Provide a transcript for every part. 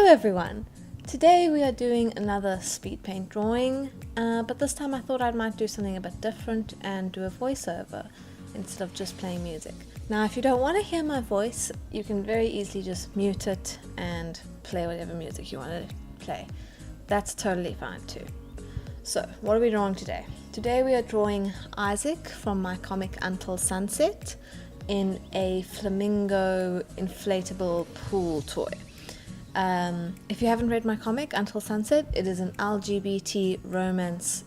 everyone! Today we are doing another speed paint drawing, but this time I thought I might do something a bit different and do a voiceover instead of just playing music. Now if you don't want to hear my voice, you can very easily just mute it and play whatever music you want to play. That's totally fine too. So what are we drawing today? Today we are drawing Isaac from my comic Until Sunset in a flamingo inflatable pool toy. If you haven't read my comic Until Sunset, it is an LGBT romance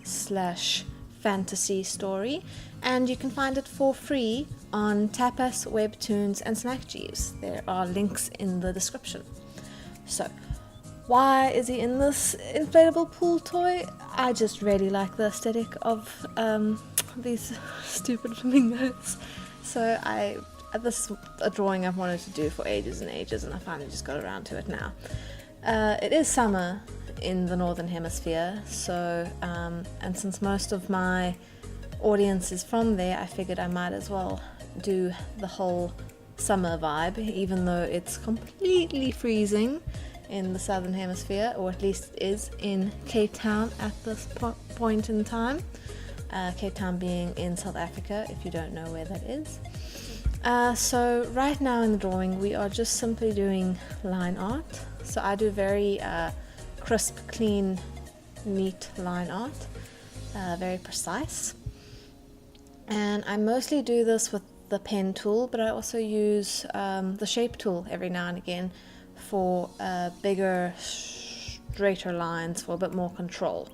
/ fantasy story, and you can find it for free on Tapas, Webtoons and Snack Jeeves. There are links in the description. So why is he in this inflatable pool toy? I just really like the aesthetic of these stupid flamingos. So this is a drawing I've wanted to do for ages and ages, and I finally just got around to it now. It is summer in the Northern Hemisphere, so and since most of my audience is from there, I figured I might as well do the whole summer vibe, even though it's completely freezing in the Southern Hemisphere, or at least it is in Cape Town at this point in time. Cape Town being in South Africa, if you don't know where that is. So right now in the drawing we are just simply doing line art. So I do very crisp, clean, neat line art, very precise. And I mostly do this with the pen tool, but I also use the shape tool every now and again for bigger, straighter lines, for a bit more control.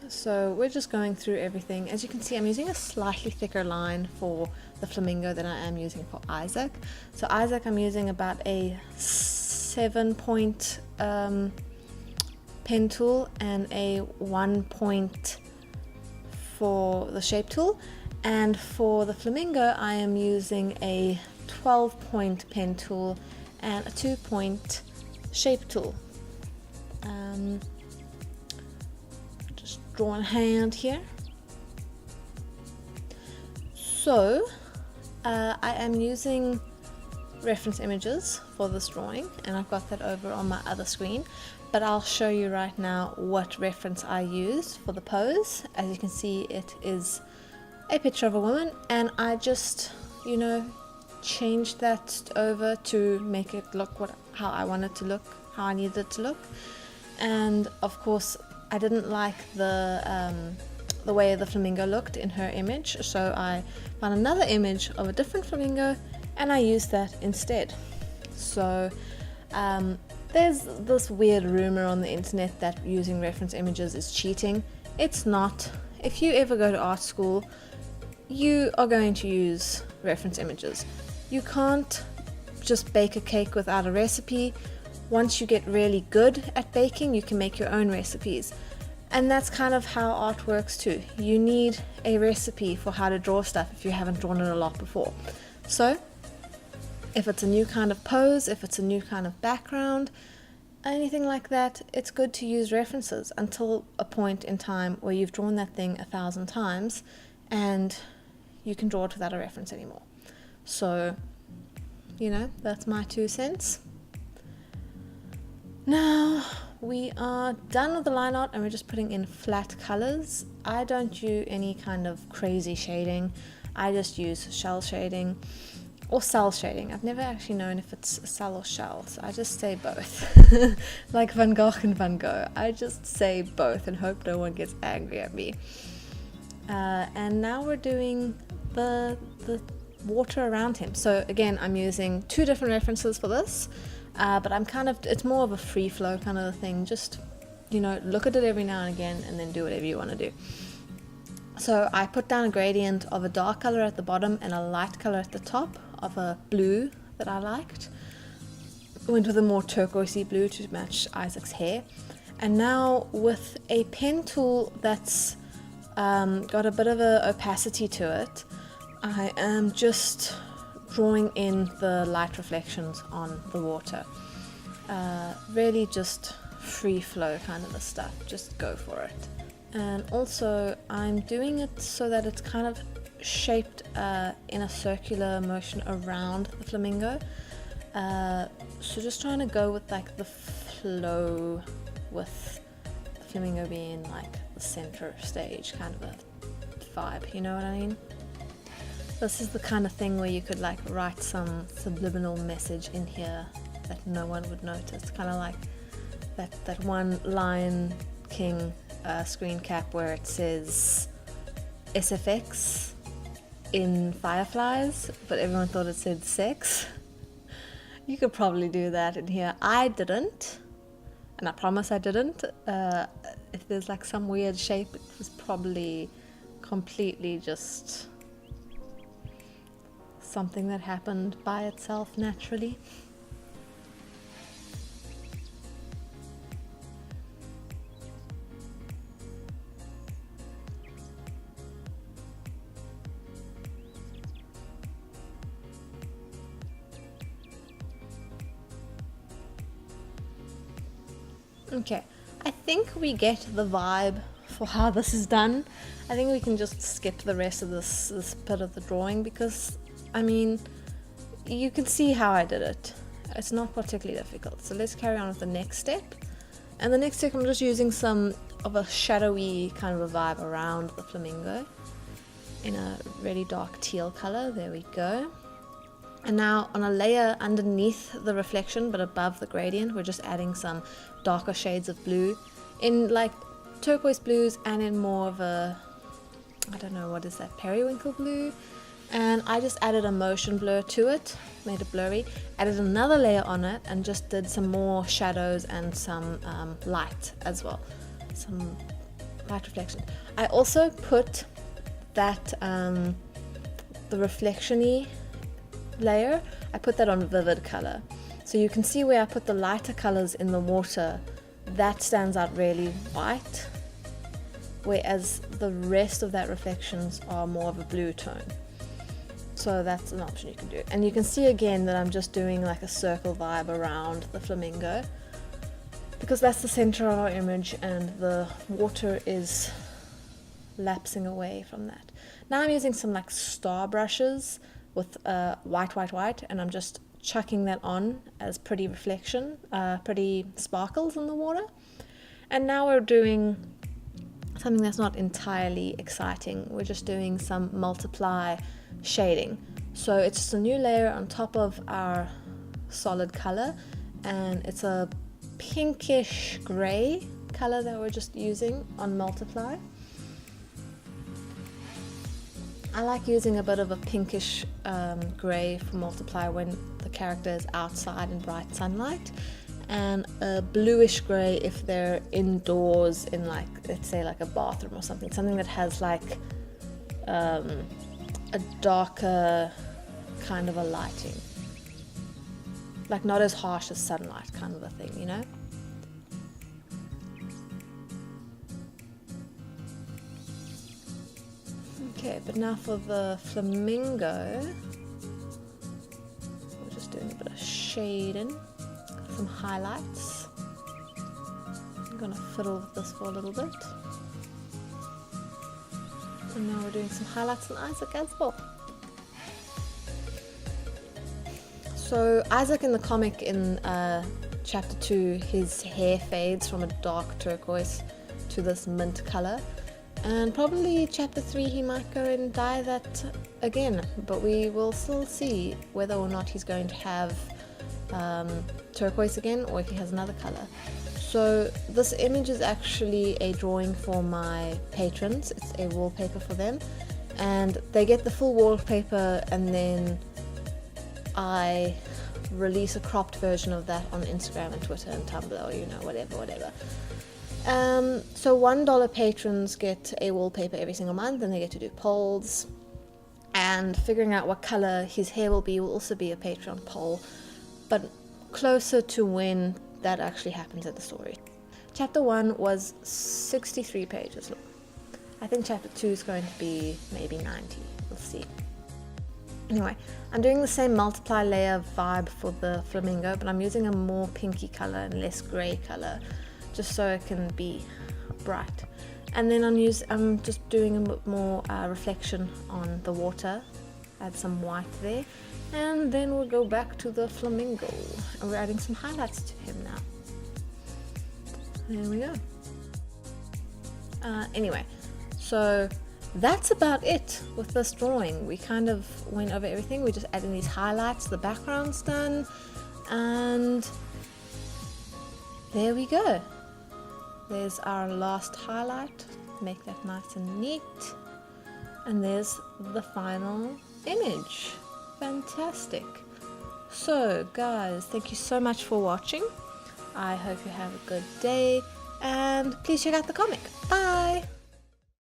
So we're just going through everything. As you can see, I'm using a slightly thicker line for the flamingo than I am using for Isaac. So Isaac, I'm using about a 7-point pen tool and a 1 point for the shape tool. And for the flamingo, I am using a 12-point pen tool and a 2-point shape tool. Draw a hand here. So I am using reference images for this drawing, and I've got that over on my other screen, but I'll show you right now what reference I used for the pose. As you can see, it is a picture of a woman, and I just, changed that over to make it look how I want it to look, how I needed it to look. And of course I didn't like the way the flamingo looked in her image, so I found another image of a different flamingo and I used that instead. So there's this weird rumor on the internet that using reference images is cheating. It's not. If you ever go to art school, you are going to use reference images. You can't just bake a cake without a recipe. Once you get really good at baking, you can make your own recipes. And that's kind of how art works too. You need a recipe for how to draw stuff if you haven't drawn it a lot before. So if it's a new kind of pose, if it's a new kind of background, anything like that, it's good to use references until a point in time where you've drawn that thing 1,000 times and you can draw it without a reference anymore. So, that's my 2 cents. Now we are done with the line art and we're just putting in flat colors. I don't do any kind of crazy shading. I just use shell shading or cell shading. I've never actually known if it's cell or shell, so I just say both. Like Van Gogh and Van Gogh. I just say both and hope no one gets angry at me. And now we're doing the water around him. So again, I'm using 2 different references for this. But it's more of a free flow kind of a thing. Just, look at it every now and again and then do whatever you want to do. So I put down a gradient of a dark color at the bottom and a light color at the top of a blue that I liked. Went with a more turquoisey blue to match Isaac's hair. And now with a pen tool that's got a bit of a opacity to it, I am just drawing in the light reflections on the water. Really just free flow kind of a stuff, just go for it. And also I'm doing it so that it's kind of shaped in a circular motion around the flamingo. So just trying to go with like the flow, with the flamingo being like the center stage kind of a vibe, you know what I mean? This is the kind of thing where you could like write some subliminal message in here that no one would notice, kind of like that one Lion King screen cap where it says SFX in fireflies, but everyone thought it said sex. You could probably do that in here. I didn't, and I promise I didn't. If there's like some weird shape, it was probably completely just something that happened by itself naturally. Okay, I think we get the vibe for how this is done. I think we can just skip the rest of this bit of the drawing, because I mean, you can see how I did it. It's not particularly difficult. So let's carry on with the next step. And the next step, I'm just using some of a shadowy kind of a vibe around the flamingo in a really dark teal color. There we go. And now on a layer underneath the reflection but above the gradient, we're just adding some darker shades of blue in like turquoise blues and in more of a, I don't know, what is that, periwinkle blue. And I just added a motion blur to it, made it blurry, added another layer on it and just did some more shadows and some light as well, some light reflection. I also put that, the reflection-y layer, I put that on vivid color. So you can see where I put the lighter colors in the water, that stands out really white, whereas the rest of that reflections are more of a blue tone. So that's an option you can do. And you can see again that I'm just doing like a circle vibe around the flamingo, because that's the center of our image and the water is lapsing away from that. Now I'm using some like star brushes with white, and I'm just chucking that on as pretty reflection, pretty sparkles in the water. And now we're doing something that's not entirely exciting. We're just doing some multiply shading. So it's just a new layer on top of our solid color, and it's a pinkish gray color that we're just using on multiply. I like using a bit of a pinkish grey for multiply when the character is outside in bright sunlight, and a bluish grey if they're indoors in, like, let's say like a bathroom or something that has like a darker kind of a lighting, like not as harsh as sunlight kind of a thing, you know? Okay, but now for the flamingo, we're just doing a bit of shading, some highlights. I'm gonna fiddle with this for a little bit. And now we're doing some highlights on Isaac as well. So Isaac in the comic in chapter 2, his hair fades from a dark turquoise to this mint color. And probably chapter 3 he might go and dye that again, but we will still see whether or not he's going to have turquoise again or if he has another color. So this image is actually a drawing for my patrons. It's a wallpaper for them, and they get the full wallpaper, and then I release a cropped version of that on Instagram and Twitter and Tumblr, or you know, whatever. So $1 patrons get a wallpaper every single month, and they get to do polls, and figuring out what color his hair will also be a Patreon poll, but closer to when that actually happens in the story. Chapter 1 was 63 pages long. I think chapter 2 is going to be maybe 90, we'll see. Anyway, I'm doing the same multiply layer vibe for the flamingo, but I'm using a more pinky color and less gray color, just so it can be bright. And then I'm just doing a bit more reflection on the water, add some white there, And then we'll go back to the flamingo, and we're adding some highlights to him now. There we go. Anyway, so that's about it with this drawing. We kind of went over everything. We're just adding these highlights, the background's done, and there we go. There's our last highlight. Make that nice and neat. And there's the final image. Fantastic. So guys, thank you so much for watching. I hope you have a good day, and please check out the comic. Bye!